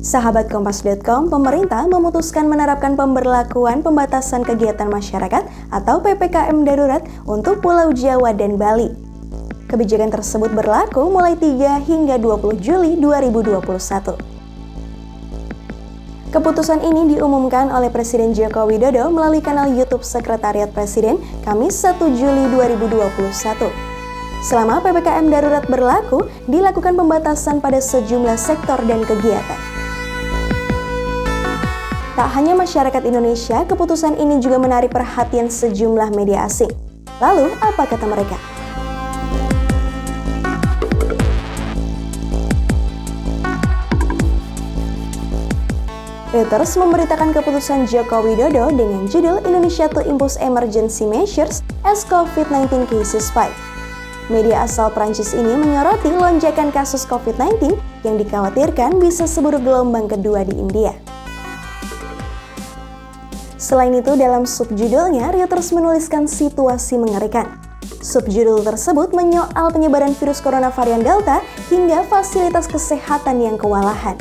Sahabat Kompas.com, pemerintah memutuskan menerapkan pemberlakuan pembatasan kegiatan masyarakat atau PPKM darurat untuk Pulau Jawa dan Bali. Kebijakan tersebut berlaku mulai 3 hingga 20 Juli 2021. Keputusan ini diumumkan oleh Presiden Joko Widodo melalui kanal YouTube Sekretariat Presiden Kamis 1 Juli 2021. Selama PPKM darurat berlaku, dilakukan pembatasan pada sejumlah sektor dan kegiatan. Tak hanya masyarakat Indonesia, keputusan ini juga menarik perhatian sejumlah media asing. Lalu, apa kata mereka? Reuters memberitakan keputusan Joko Widodo dengan judul Indonesia to Impose Emergency Measures as COVID-19 Cases Spike. Media asal Prancis ini menyoroti lonjakan kasus COVID-19 yang dikhawatirkan bisa seburuk gelombang kedua di India. Selain itu, dalam subjudulnya, Reuters menuliskan situasi mengerikan. Subjudul tersebut menyoal penyebaran virus corona varian Delta hingga fasilitas kesehatan yang kewalahan.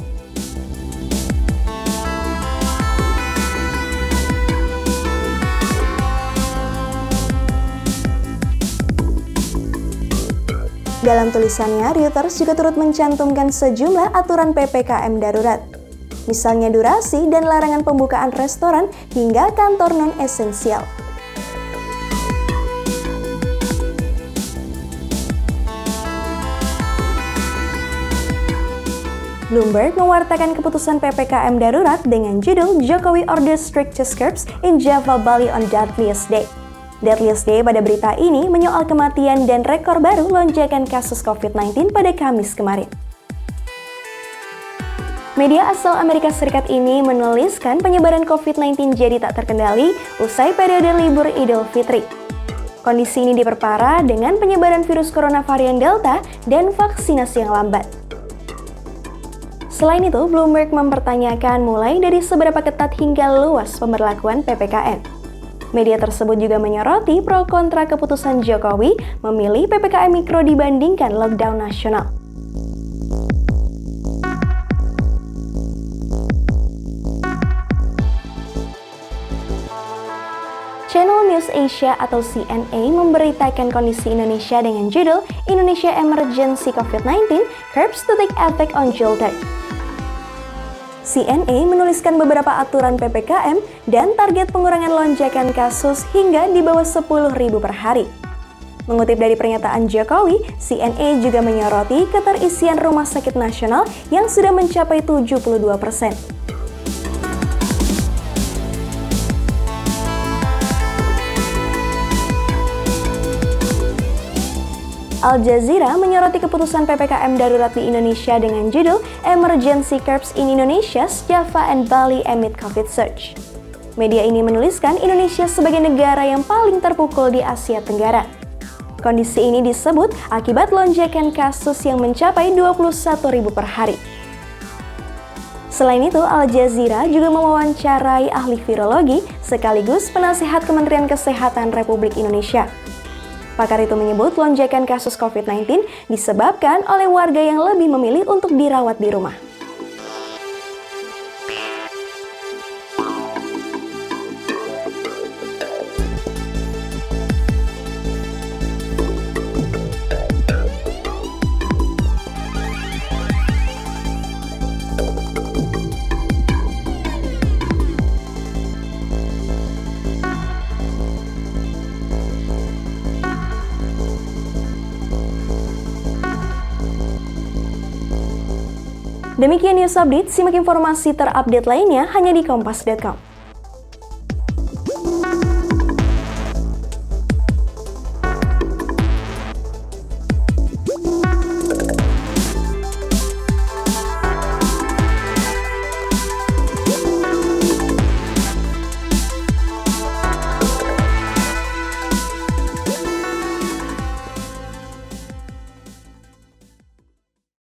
Dalam tulisannya, Reuters juga turut mencantumkan sejumlah aturan PPKM darurat. Misalnya durasi dan larangan pembukaan restoran hingga kantor non-esensial. Bloomberg mewartakan keputusan PPKM darurat dengan judul Jokowi orders strictest curbs in Java, Bali on deadliest day. Deadliest day pada berita ini menyoal kematian dan rekor baru lonjakan kasus COVID-19 pada Kamis kemarin. Media asal Amerika Serikat ini menuliskan penyebaran COVID-19 jadi tak terkendali usai periode libur Idul Fitri. Kondisi ini diperparah dengan penyebaran virus corona varian Delta dan vaksinasi yang lambat. Selain itu, Bloomberg mempertanyakan mulai dari seberapa ketat hingga luas pemberlakuan PPKM. Media tersebut juga menyoroti pro kontra keputusan Jokowi memilih PPKM mikro dibandingkan lockdown nasional. Channel News Asia atau CNA memberitakan kondisi Indonesia dengan judul Indonesia Emergency COVID-19 Curbs to Take Effect on July 3. CNA menuliskan beberapa aturan PPKM dan target pengurangan lonjakan kasus hingga di bawah 10.000 per hari. Mengutip dari pernyataan Jokowi, CNA juga menyoroti keterisian rumah sakit nasional yang sudah mencapai 72%. Al Jazeera menyoroti keputusan PPKM darurat di Indonesia dengan judul Emergency Curbs in Indonesia's Java and Bali Amid COVID Surge. Media ini menuliskan Indonesia sebagai negara yang paling terpukul di Asia Tenggara. Kondisi ini disebut akibat lonjakan kasus yang mencapai 21.000 per hari. Selain itu, Al Jazeera juga mewawancarai ahli virologi sekaligus penasihat Kementerian Kesehatan Republik Indonesia. Pakar itu menyebut lonjakan kasus COVID-19 disebabkan oleh warga yang lebih memilih untuk dirawat di rumah. Demikian news update, simak informasi terupdate lainnya hanya di Kompas.com.